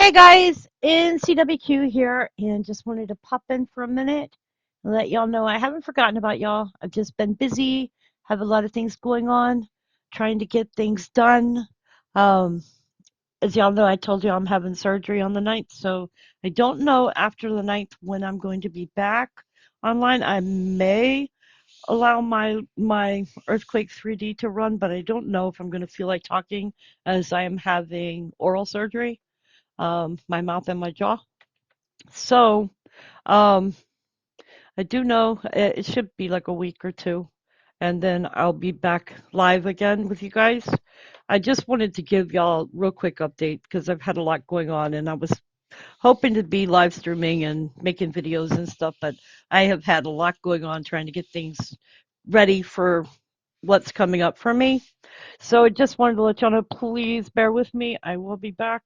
Hey guys, NCWQ here, and just wanted to pop in for a minute and let y'all know I haven't forgotten about y'all. I've just been busy, have a lot of things going on, trying to get things done. Um, as y'all know, I told you I'm having surgery on the 9th, so I don't know after the 9th when I'm going to be back online. I may allow my Earthquake 3D to run, but I don't know if I'm going to feel like talking as I am having oral surgery, my mouth and my jaw. So, um, I do know it should be like a week or two, and then I'll be back live again with you guys. I just wanted to give y'all a real quick update because I've had a lot going on, and I was hoping to be live streaming and making videos and stuff, but I have had a lot going on trying to get things ready for what's coming up for me. So I just wanted to let y'all know, please bear with me. I will be back.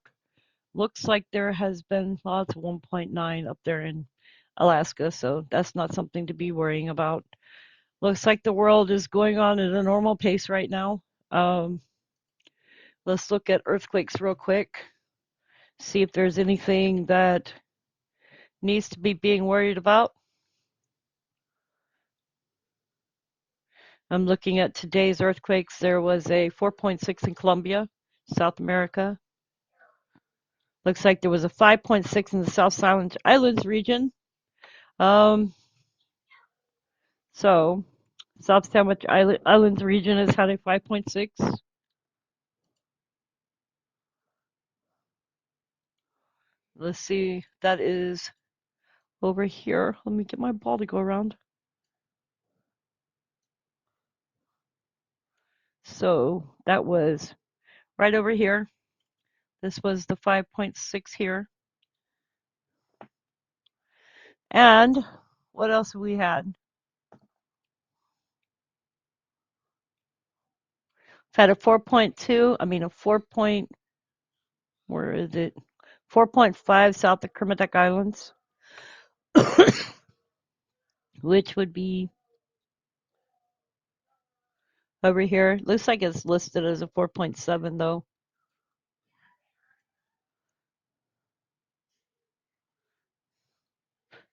Looks like there has been, well, it's 1.9 up there in Alaska, so that's not something to be worrying about. Looks like the world is going on at a normal pace right now. Um, let's look at earthquakes real quick, see if there's anything that needs to be being worried about. I'm looking at today's earthquakes. There was a 4.6 in Colombia, South America. Looks like there was a 5.6 in the South Islands region. Um, so South Sandwich Islands region has had a 5.6. Let's see, that is over here. Let me get my ball to go around. So that was right over here. This was the 5.6 here. And what else have we had? Had a 4.2, I mean a 4 point, where is it? 4.5 south of Kermadec Islands, which would be over here. Looks like it's listed as a 4.7 though.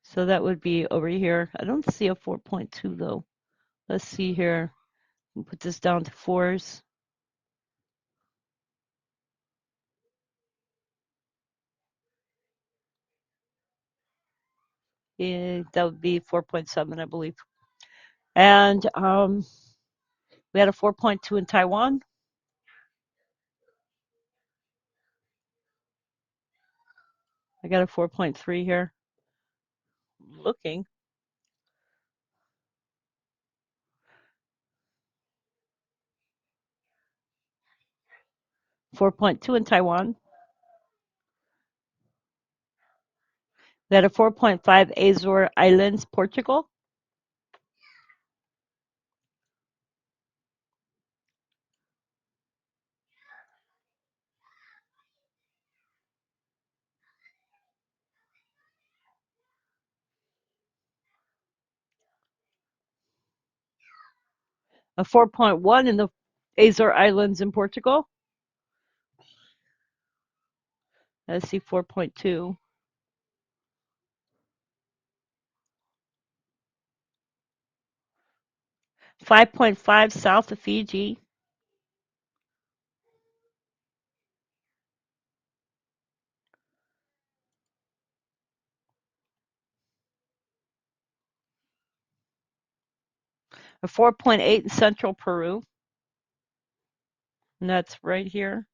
So that would be over here. I don't see a 4.2 though. Let's see here. We'll put this down to fours. Yeah, that would be 4.7, I believe. And we had a 4.2 in Taiwan. I got a 4.3 here. Looking. 4.2 in Taiwan. We had a 4.5 Azore Islands, Portugal. A 4.1 in the Azore Islands in Portugal. Let's see, 4.2. 5.5 south of Fiji. A 4.8 in central Peru. And that's right here.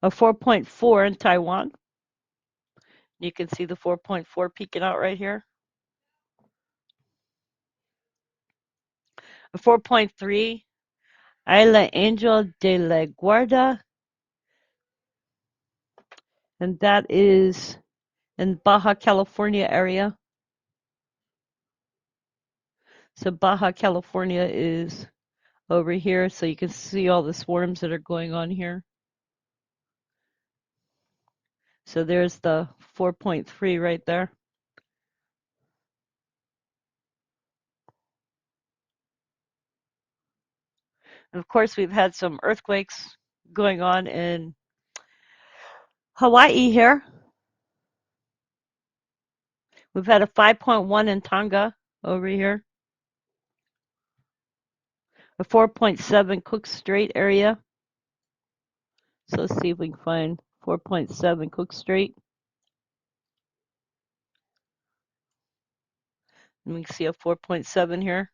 A 4.4 in Taiwan. You can see the 4.4 peeking out right here. A 4.3, Isla Angel de la Guarda, and that is in Baja California area. So Baja California is over here, so you can see all the swarms that are going on here. So there's the 4.3 right there. And of course, we've had some earthquakes going on in Hawaii here. We've had a 5.1 in Tonga over here, a 4.7 Cook Strait area. So let's see if we can find 4.7 Cook Strait. And we can see a 4.7 here.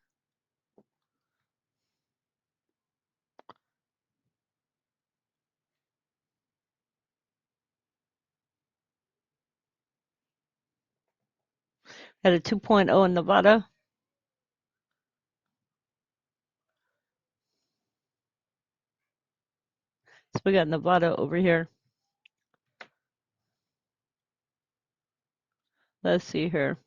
Had a 2.0 in Nevada. So we got Nevada over here. Let's see here.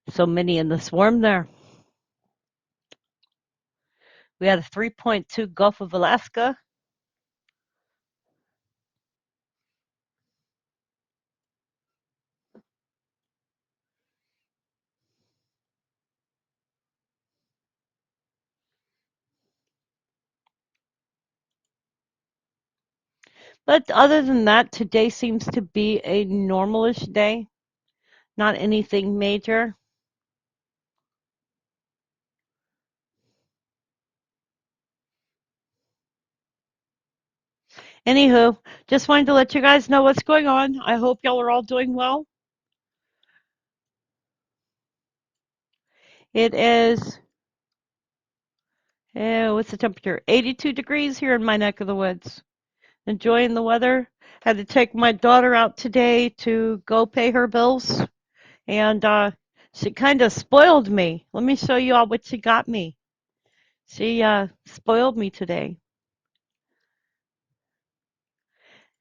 So many in the swarm there. We had a 3.2 Gulf of Alaska. But other than that, today seems to be a normalish day. Not anything major. Anywho, just wanted to let you guys know what's going on. I hope y'all are all doing well. It is, what's the temperature? 82 degrees here in my neck of the woods. Enjoying the weather. Had to take my daughter out today to go pay her bills. And she kind of spoiled me. Let me show you all what she got me. She spoiled me today.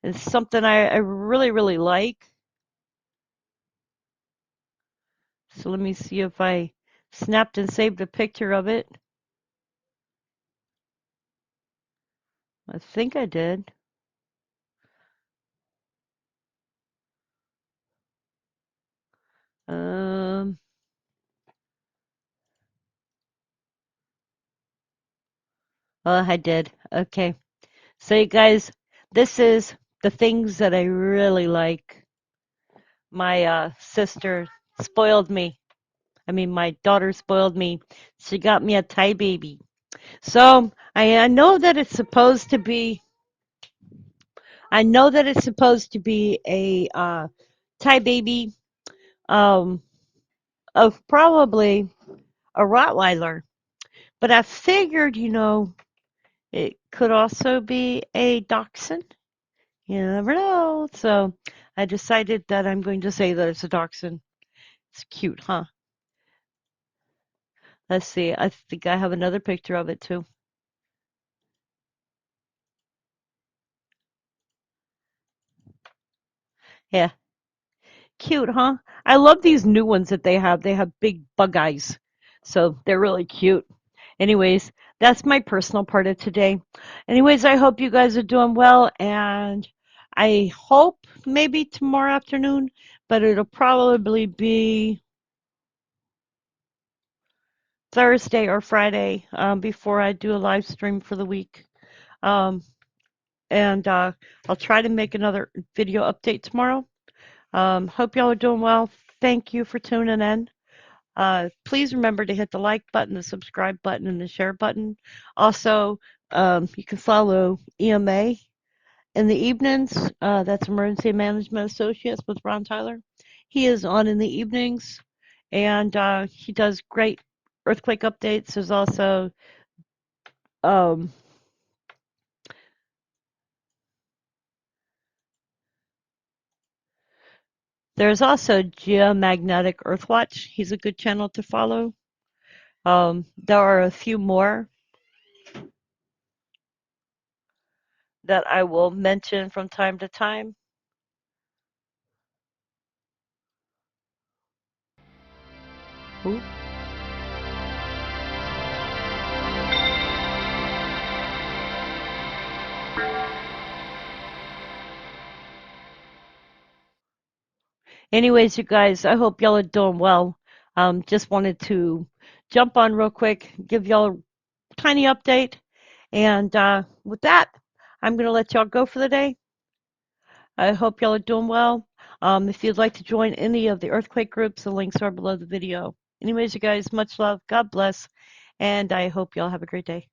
It's something I really, really like. So let me see if I snapped and saved a picture of it. I think I did. Oh, I did. Okay. So you guys, this is the things that I really like. My sister spoiled me. I mean, my daughter spoiled me. She got me a Thai baby. So I know that it's supposed to be. I know that it's supposed to be a Thai baby um, of probably a Rottweiler, but I figured, it could also be a Dachshund. You never know. So I decided that I'm going to say that it's a Dachshund. It's cute, huh? Let's see. I think I have another picture of it too. Yeah, cute, huh? I love these new ones that they have. They have big bug eyes. So they're really cute. Anyways, that's my personal part of today. Anyways, I hope you guys are doing well, and I hope maybe tomorrow afternoon, but it'll probably be Thursday or Friday before I do a live stream for the week. Um, and I'll try to make another video update tomorrow. Hope y'all are doing well. Thank you for tuning in. Please remember to hit the like button, the subscribe button, and the share button. Also, you can follow EMA in the evenings. That's Emergency Management Associates with Ron Tyler. He is on in the evenings, and he does great earthquake updates. Um, there's also Geomagnetic Earthwatch. He's a good channel to follow. There are a few more that I will mention from time to time. Ooh. Anyways, you guys, I hope y'all are doing well. Just wanted to jump on real quick, give y'all a tiny update. And with that, I'm going to let y'all go for the day. I hope y'all are doing well. If you'd like to join any of the earthquake groups, the links are below the video. Anyways, you guys, much love. God bless. And I hope y'all have a great day.